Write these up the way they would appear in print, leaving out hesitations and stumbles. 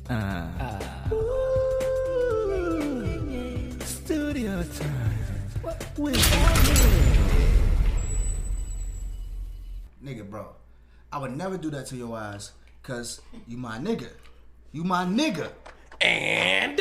Studio time. Nigga, bro. I would never do that to your ass, cause you my nigga. You my nigga. And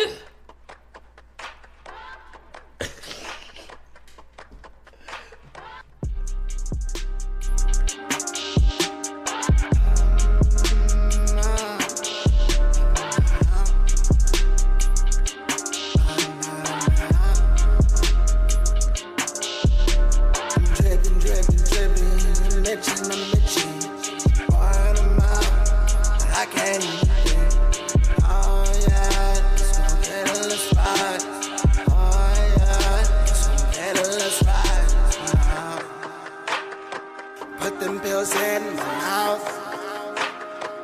put them pills in my mouth.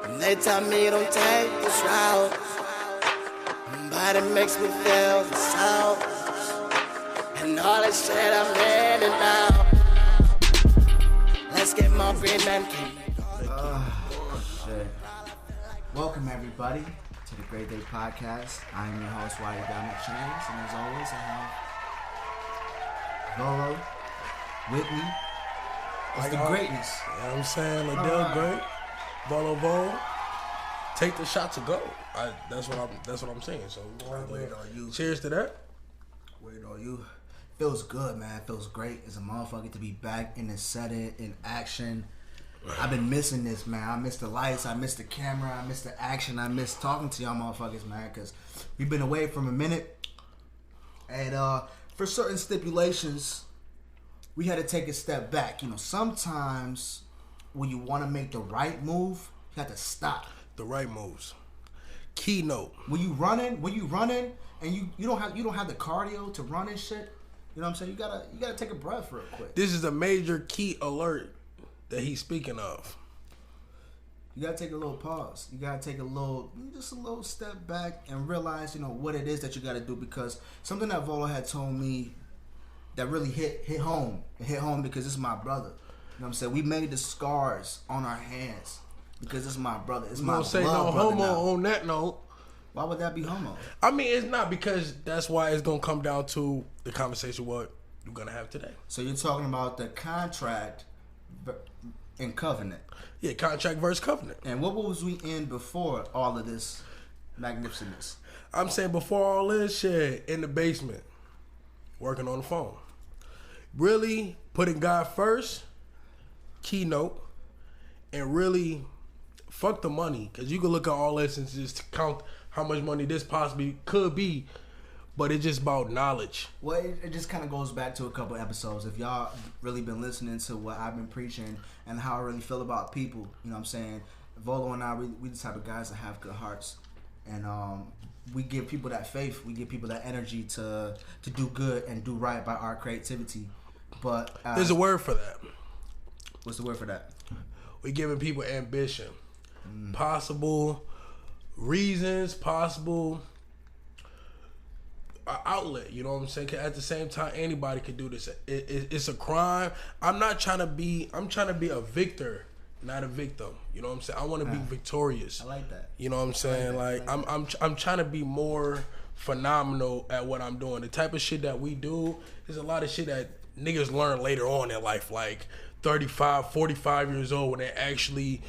And they tell me don't take this route, but it makes me feel the south. And all that shit I'm in and out. Let's get more green men. Shit. Welcome everybody to the Greatday podcast. I am your host, Why You Got Me Chains, and as always I have Volo with me. It's the greatness. You know what I'm saying? Liddell great. Volo. Take the shot to go. That's what I'm saying. So Wait on you. Cheers to that. Wait on you. Feels good, man. Feels great as a motherfucker to be back in the setting, in action. I've been missing this, man. I miss the lights. I miss the camera. I miss the action. I miss talking to y'all motherfuckers, man, because we've been away from a minute. And for certain stipulations, we had to take a step back. You know, sometimes when you want to make the right move, you have to stop. The right moves. Keynote. When you running, and you don't have the cardio to run and shit. You know what I'm saying? You gotta take a breath real quick. This is a major key alert that he's speaking of. You gotta take a little pause. You gotta take just a little step back and realize, you know, what it is that you gotta do, because something that Volo had told me that really hit home. It hit home because this is my brother. You know what I'm saying? We made the scars on our hands because this is my brother. It's my blood say no brother homo now. on that note. Why would that be homo? I mean, it's not, because that's why it's gonna come down to the conversation what you're gonna have today. So you're talking about the contract and covenant. Yeah, contract versus covenant. And what was we in before all of this magnificence? I'm saying before all this shit, in the basement, working on the phone. Really putting God first, keynote, and really fuck the money. Because you can look at all this and just count how much money this possibly could be, but it's just about knowledge. Well, it just kind of goes back to a couple episodes. If y'all really been listening to what I've been preaching and how I really feel about people, you know what I'm saying? Volo and I, we the type of guys that have good hearts. And we give people that faith. We give people that energy to do good and do right by our creativity. But there's a word for that. What's the word for that? We're giving people ambition. Possible reasons, possible outlet, you know what I'm saying? 'Cause at the same time, anybody can do this. It's a crime. I'm trying to be a victor, not a victim. You know what I'm saying? I want to be victorious. I like that. You know what I'm saying? I'm trying to be more phenomenal at what I'm doing. The type of shit that we do is a lot of shit that niggas learn later on in life, like 35, 45 years old, when they actually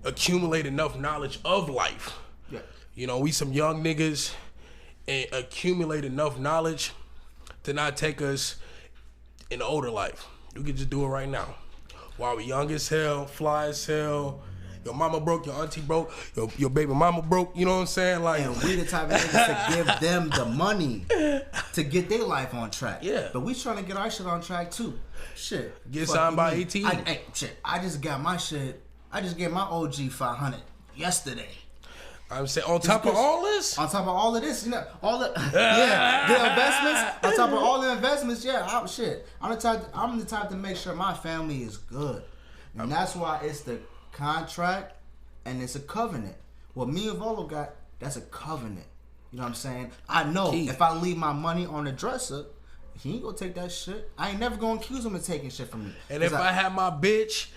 accumulate enough knowledge of life. Yeah. You know, we some young niggas and accumulate enough knowledge to not take us in the older life. We can just do it right now. While we young as hell, fly as hell, your mama broke, your auntie broke, your baby mama broke, you know what I'm saying? Like, and we the type of niggas to give them the money to get their life on track. Yeah. But we trying to get our shit on track too. Shit. Get signed by AT. I just got my shit. I just get my OG 500 yesterday. I'm saying on top of all this, you know, all the the investments. On top of all the investments, I'm the type to make sure my family is good, and that's why it's the contract and it's a covenant. What me and Volo got, that's a covenant. You know what I'm saying? I know if I leave my money on the dresser, he ain't gonna take that shit. I ain't never gonna accuse him of taking shit from me. And if I have my bitch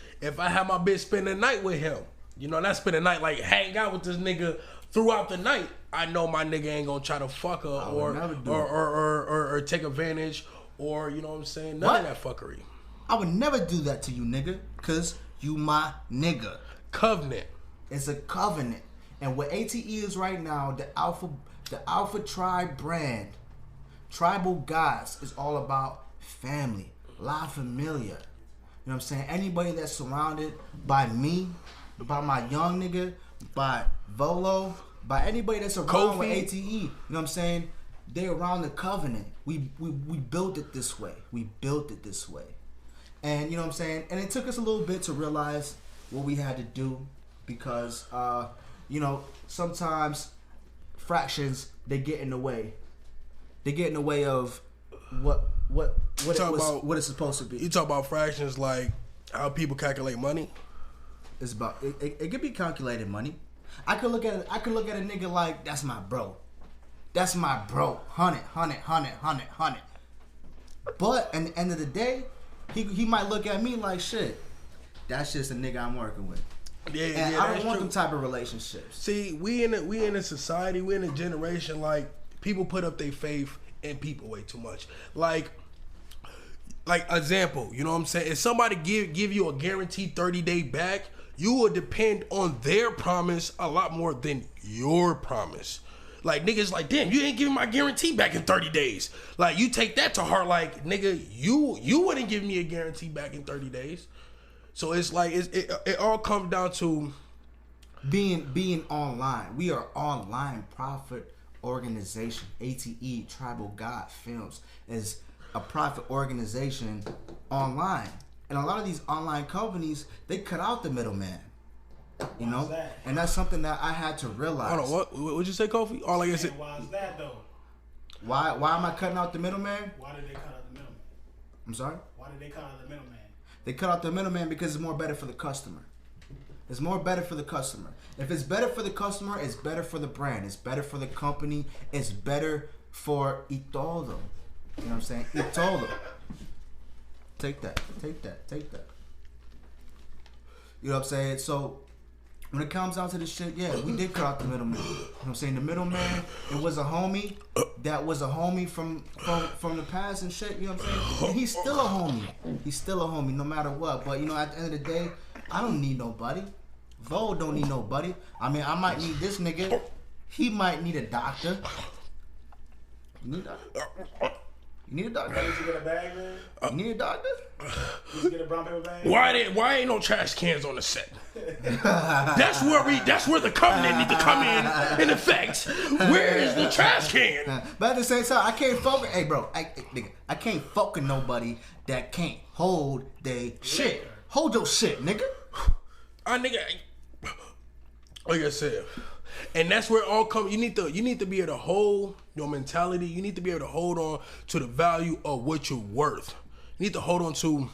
spend the night with him, you know, not spend the night, like hang out with this nigga throughout the night, I know my nigga ain't gonna try to fuck her or take advantage or, you know what I'm saying? None of that fuckery. I would never do that to you, nigga, because you my nigga. Covenant. It's a covenant. And what ATE is right now, the Alpha Tribe brand, Tribal Gods, is all about family, La Familia. You know what I'm saying? Anybody that's surrounded by me, by my young nigga, by Volo, by anybody that's around Kofi. with ATE, you know what I'm saying? They around the covenant. We built it this way. We built it this way. And you know what I'm saying? And it took us a little bit to realize what we had to do because, you know, sometimes fractions, they get in the way. They get in the way of what it's supposed to be. You talk about fractions like how people calculate money? It's about it could be calculated money. I could look at a nigga like that's my bro. That's my bro. 100. But at the end of the day, he might look at me like shit. That's just a nigga I'm working with. And I don't want them type of relationships. See, we in a society, we in a generation like people put up their faith in people way too much. Like example, you know what I'm saying? If somebody give you a guaranteed 30-day back, you will depend on their promise a lot more than your promise. Like, niggas like, damn, you ain't giving my guarantee back in 30 days. Like, you take that to heart like, nigga, you wouldn't give me a guarantee back in 30 days. So it's like, it all comes down to being online. We are online profit organization. ATE, Tribal God Films, is a profit organization online. And a lot of these online companies, they cut out the middleman. You know? And that's something that I had to realize. Hold on, what would you say, Kofi? All I said. Why is that though? Why am I cutting out the middleman? Why did they cut out the middleman? I'm sorry? Why did they cut out the middleman? They cut out the middleman because it's more better for the customer. It's more better for the customer. If it's better for the customer, it's better for the brand. It's better for the company. It's better for todo. You know what I'm saying? Todo. Take that. You know what I'm saying? So when it comes down to this shit, yeah, we did cut out the middleman. You know what I'm saying? The middleman, it was a homie that was a homie from the past and shit, you know what I'm saying? And he's still a homie. He's still a homie no matter what. But you know, at the end of the day, I don't need nobody. Vo don't need nobody. I mean, I might need this nigga. He might need a doctor. You need a doctor? You need a doctor? Did you get a bag, man? You need a doctor? Did you get a brown paper bag? Why ain't no trash cans on the set? That's where the covenant need to come in effect. Where is the trash can? But at the same time, I can't fuck. Hey, bro, I can't fuck with nobody that can't hold their shit. Hold your shit, nigga. Like I said, and that's where it all comes. You need to be able to hold your mentality. You need to be able to hold on to the value of what you're worth. You need to hold on to.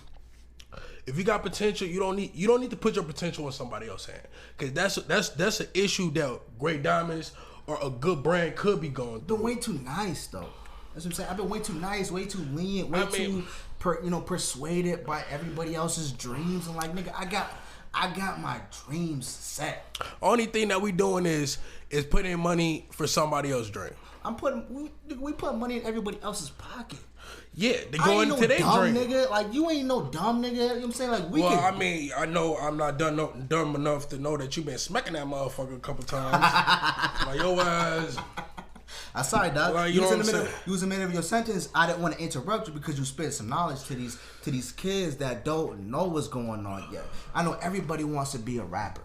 If you got potential, you don't need to put your potential in somebody else's hand, because that's an issue that Great Diamonds or a good brand could be going through. Been way too nice though. That's what I'm saying. I've been way too nice, way too lenient, too persuaded by everybody else's dreams. And like, nigga, I got my dreams set. Only thing that we doing is putting money for somebody else's dream. We put money in everybody else's pocket. Yeah, they go into their dream. Nigga. Like, you ain't no dumb nigga. You know what I'm saying? Like, I mean, I know I'm not dumb enough to know that you been smacking that motherfucker a couple times. Like, your ass. I'm sorry, dog. Like, you was in the middle of your sentence. I didn't want to interrupt you because you spit some knowledge to these kids that don't know what's going on yet. I know everybody wants to be a rapper.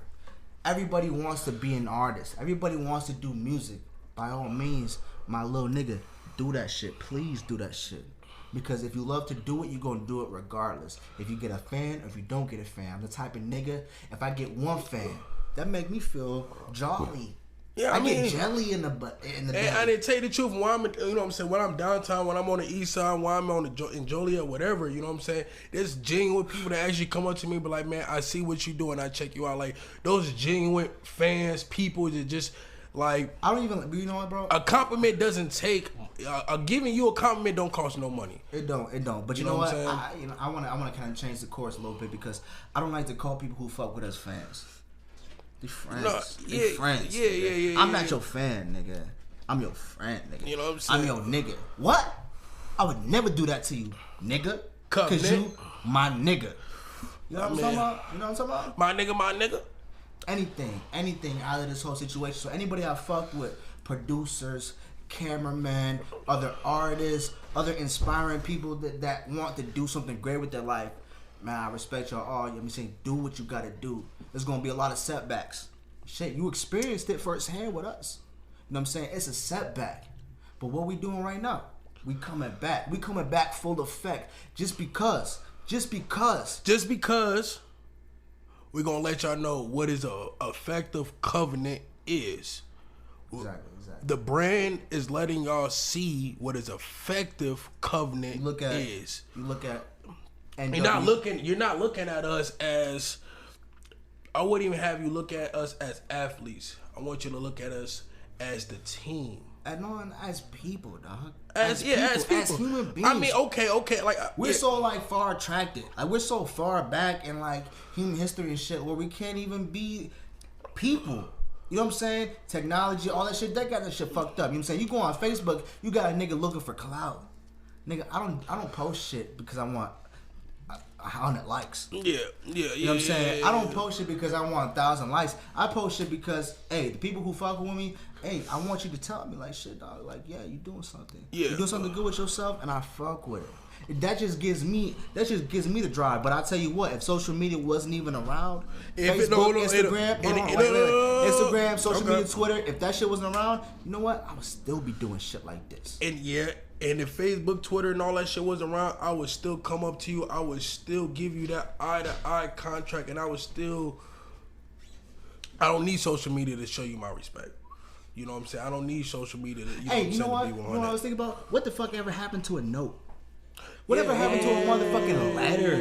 Everybody wants to be an artist. Everybody wants to do music. By all means, my little nigga, do that shit. Please do that shit. Because if you love to do it, you're going to do it regardless. If you get a fan or if you don't get a fan. I'm the type of nigga, if I get one fan, that make me feel jolly. Yeah, I get jelly in the day. I didn't tell you the truth. When I'm, you know what I'm saying, when I'm downtown, when I'm on the east side, when I'm in Joliet, whatever, you know what I'm saying, there's genuine people that actually come up to me and be like, man, I see what you do and I check you out. Like, those genuine fans, people that just, like, I don't even, you know what, bro? A compliment doesn't take, giving you a compliment don't cost no money. It don't. But you know what? I want to kind of change the course a little bit because I don't like to call people who fuck with us fans. We friends. No, We yeah, friends. yeah, nigga. yeah, yeah, I'm yeah. not your fan, nigga. I'm your friend, nigga. You know what I'm saying? I'm your nigga. What? I would never do that to you, nigga. Covenant. Cause you my nigga. You know what I'm Man. talking about? You know what I'm talking about? My nigga. Anything out of this whole situation. So anybody I fucked with, producers, cameramen, other artists, other inspiring people that want to do something great with their life, man, I respect y'all all. You know what I'm saying? Do what you gotta do. There's gonna be a lot of setbacks. Shit, you experienced it firsthand with us. You know what I'm saying? It's a setback. But what we doing right now? We coming back. We coming back full effect. Just because we're gonna let y'all know what is a effective covenant is. Exactly. The brand is letting y'all see what is effective covenant You look at is. and You're not looking at us as, I wouldn't even have you look at us as athletes. I want you to look at us as the team. As people, dog. As people. As human beings. I mean, okay. Like we're so like far attracted. Like we're so far back in like human history and shit where we can't even be people. You know what I'm saying? Technology, all that shit, they got that shit fucked up. You know what I'm saying? You go on Facebook, you got a nigga looking for clout. Nigga, I don't post shit because I want 100 likes. Yeah. You know what I'm saying? I don't post shit because I want 1,000 likes. I post shit because, hey, the people who fuck with me, hey, I want you to tell me, like, shit, dog, like, yeah, you doing something. Yeah. You doing something good with yourself, and I fuck with it. That just gives me the drive. But I tell you what, if social media wasn't even around, Instagram, social media, Twitter, if that shit wasn't around, you know what? I would still be doing shit like this. And if Facebook, Twitter, and all that shit wasn't around, I would still come up to you. I would still give you that eye-to-eye contract, and I don't need social media to show you my respect. You know what I'm saying? I don't need social media to, You know what I was thinking about? What the fuck ever happened to a note? Whatever happened to a motherfucking letter?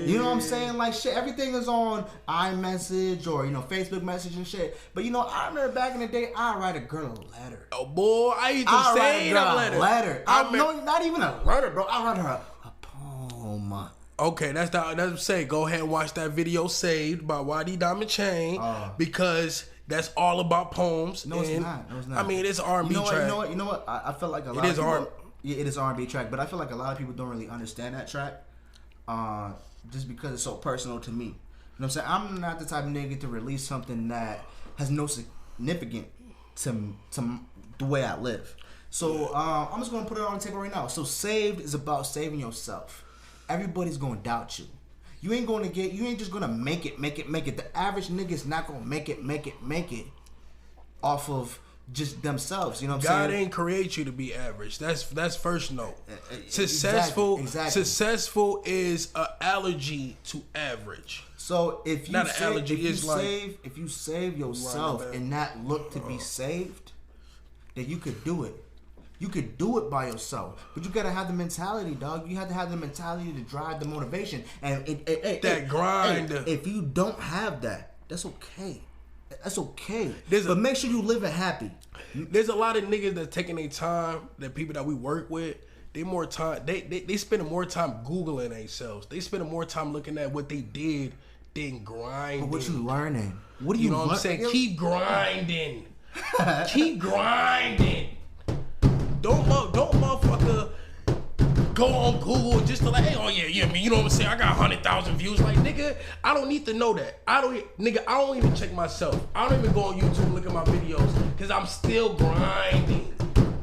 You know what I'm saying? Like shit, everything is on iMessage or Facebook message and shit. But I remember back in the day, I write a girl a letter. Oh boy, I used to say that letter. No, not even a letter, bro. I write her a poem. Okay, that's what I'm saying. Go ahead and watch that video Saved by YD Diamond Chain because that's all about poems. No, it's not. I mean, it's R&B track. You know what? I feel like a lot of people... Yeah, it is R&B track, but I feel like a lot of people don't really understand that track just because it's so personal to me. You know what I'm saying? I'm not the type of nigga to release something that has no significance to the way I live. So I'm just going to put it on the table right now. So Saved is about saving yourself. Everybody's going to doubt you. You ain't just going to make it. The average nigga's not going to make it off of just themselves, you know what I'm saying? God ain't create you to be average. That's first note. Exactly. Successful is an allergy to average. So if you save yourself right, and not look to be saved, then you could do it. You could do it by yourself, but you gotta have the mentality, dog. You have to have the mentality to drive the motivation and grind. If you don't have that, that's okay. That's okay. But make sure you live it happy. There's a lot of niggas that taking their time, that people that we work with, they spending more time Googling themselves. They spending more time looking at what they did than grinding. But what you learning? What do you know what I'm saying? Keep grinding. Keep grinding. Don't motherfucker go on Google just to like, hey, oh yeah, I mean, you know what I'm saying? I got 100,000 views. Like, nigga, I don't need to know that. I don't even check myself. I don't even go on YouTube and look at my videos because I'm still grinding.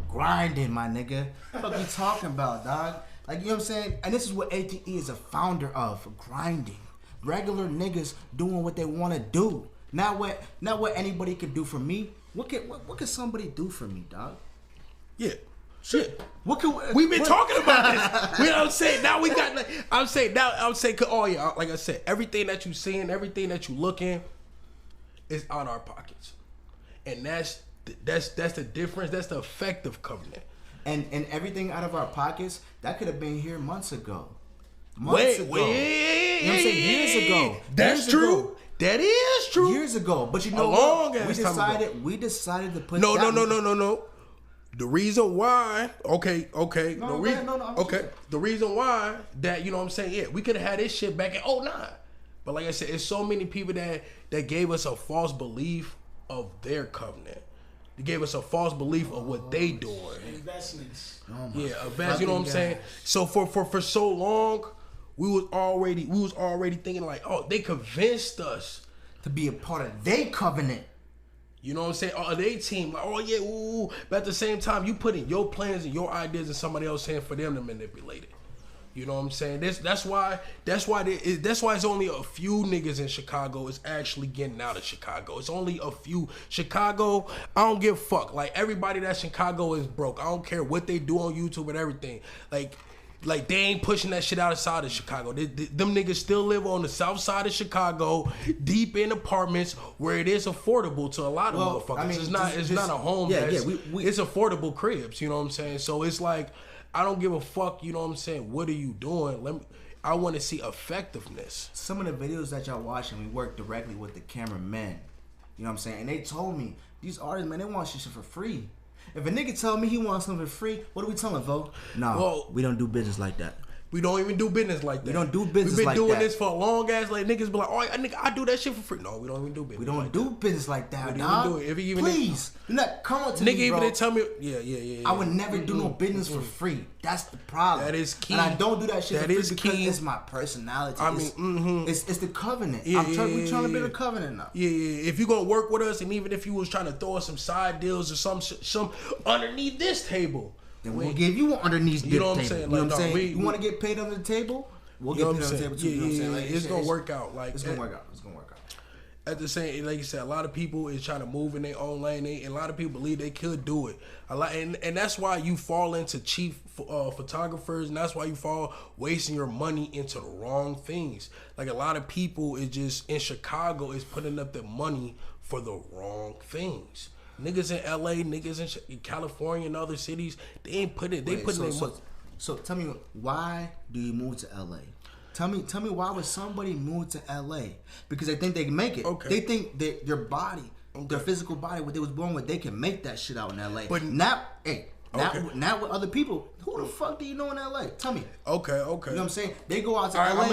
Grinding, my nigga. What you talking about, dog? Like, you know what I'm saying? And this is what ATE is a founder of, grinding. Regular niggas doing what they want to do. Not what anybody could do for me. What can somebody do for me, dog? Yeah. Shit. We've been talking about this. You know what I'm saying? Now we got. I'm saying. Oh yeah. Like I said, everything that you seeing, everything that you looking, is out our pockets, and that's the difference. That's the effective covenant. And everything out of our pockets that could have been here months ago. You know what I'm saying? Years ago. That's true. That is true. Years ago. But you know what? We decided to put No. The reason why, okay. The reason why that, you know what I'm saying, yeah, we could have had this shit back in 2009. But like I said, it's so many people that gave us a false belief of their covenant. They gave us a false belief of what they doing. Investments. Invest. You know what I'm saying? So for so long, we was already thinking like, oh, they convinced us to be a part of their covenant. You know what I'm saying? Oh, they team like, oh yeah, ooh. But at the same time, you putting your plans and your ideas in somebody else's hand for them to manipulate it. You know what I'm saying? That's why it's only a few niggas in Chicago is actually getting out of Chicago. It's only a few. Chicago, I don't give a fuck. Like everybody that's in Chicago is broke. I don't care what they do on YouTube and everything. Like they ain't pushing that shit outside of Chicago. Them niggas still live on the south side of Chicago, deep in apartments where it is affordable to a lot of motherfuckers. I mean, it's not a home. It's affordable cribs. You know what I'm saying? So it's like, I don't give a fuck. You know what I'm saying? What are you doing? I want to see effectiveness. Some of the videos that y'all watching, we work directly with the cameramen. You know what I'm saying? And they told me, these artists, man, they want shit for free. If a nigga tell me he wants something for free, what do we tell him, Vo? No, we don't do business like that. We don't even do business like that. We don't do business like that. We've been doing that. this for a long ass. Like niggas be like, oh, nigga, I do that shit for free. No, we don't even do business. We don't do business like that, we dog. don't even do it. If Please, do not come on to nigga me, bro. even they tell me, yeah. I would never do no business for free. That's the problem. That is key. And I don't do that shit that for free is because key. it's my personality. I mean, it's the covenant. Yeah, we trying to build a covenant now. Yeah. If you gonna work with us, and even if you was trying to throw us some side deals or some underneath this table, then we'll give you underneath this table. You know what I'm saying? You know what I'm saying? You want to get paid under the table? We'll get paid under the table too. You know what I'm saying? Like, it's gonna work out. Like it's gonna work out. It's gonna work out. At the same, like you said, a lot of people is trying to move in their own lane. And a lot of people believe they could do it. And that's why you fall into cheap photographers, and that's why you fall wasting your money into the wrong things. Like a lot of people is just in Chicago is putting up their money for the wrong things. Niggas in LA, niggas in California and other cities, they ain't putting. They putting their money. So tell me, why do you move to LA? Tell me why would somebody move to LA? Because they think they can make it. Okay. They think that their body, their physical body, what they was born with, they can make that shit out in LA. But not with other people. Who the fuck do you know in LA? Tell me. Okay. You know what I'm saying? They go out to LA. LA.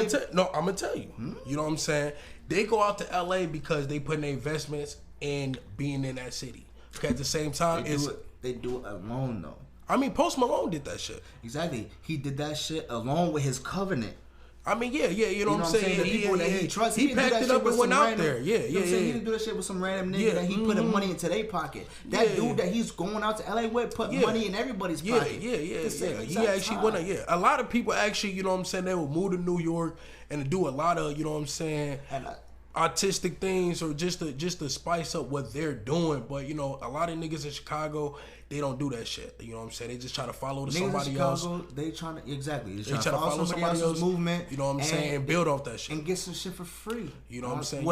I'm gonna tell you. You know what I'm saying? They go out to LA because they put in investments in being in that city. Okay, at the same time, they do it alone though. I mean, Post Malone did that shit. Exactly. He did that shit along with his covenant. I mean, yeah, you know what I'm saying? The people that he trusts. He packed it up and went out there. Yeah. He didn't do that shit with some random nigga that he put money into their pocket. That dude that he's going out to LA with put money in everybody's pocket. Yeah. He actually went out, a lot of people actually, you know what I'm saying, they will move to New York and do a lot of, you know what I'm saying, artistic things or just to spice up what they're doing. But, you know, a lot of niggas in Chicago, they don't do that shit. You know what I'm saying? They just try to follow somebody else. They trying to They try to follow somebody else's movement. You know what I'm saying? And build off that shit. And get some shit for free. You know what I'm saying?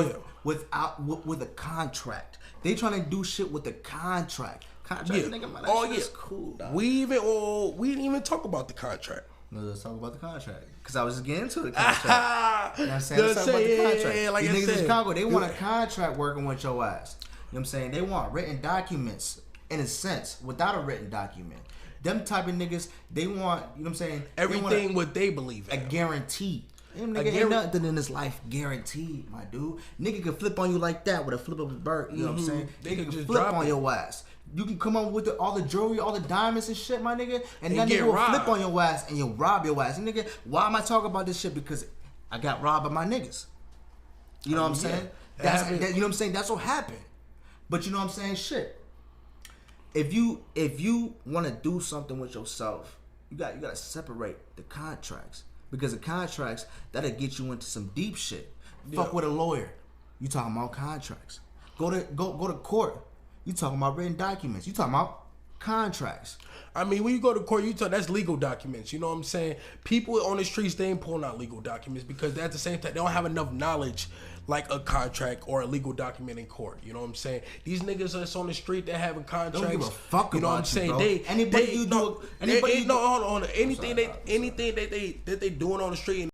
With a contract. They trying to do shit with a contract. That's cool, dog. We didn't even talk about the contract. No, let's talk about the contract. Because I was just getting into the contract. You know what I'm saying? Let's talk about the contract. Like These niggas in Chicago, they want a contract contract working with your ass. You know what I'm saying? They want written documents, in a sense, without a written document. Them type of niggas, they want, you know what I'm saying? Everything what they believe in. A guarantee. Them nigga ain't nothing in this life guaranteed, my dude. Nigga can flip on you like that with a flip of a bird. You know what I'm saying? They can just flip drop on it. your ass. You can come on with all the jewelry, all the diamonds and shit, my nigga, and that get nigga will robbed. flip on your ass and you'll rob your ass. And nigga, why am I talking about this shit? Because I got robbed by my niggas. You know what I'm saying? You know what I'm saying? That's what happened. But you know what I'm saying? Shit. If you want to do something with yourself, you got to separate the contracts, because the contracts that'll get you into some deep shit. Fuck with a lawyer. You talking about contracts. Go to court. You talking about written documents. You talking about contracts. I mean, when you go to court, that's legal documents. You know what I'm saying? People on the streets, they ain't pulling out legal documents because at the same time, they don't have enough knowledge like a contract or a legal document in court. You know what I'm saying? These niggas that's on the street that having contracts. Don't give a fuck you know about what I'm saying? Bro. Anything that they doing on the street.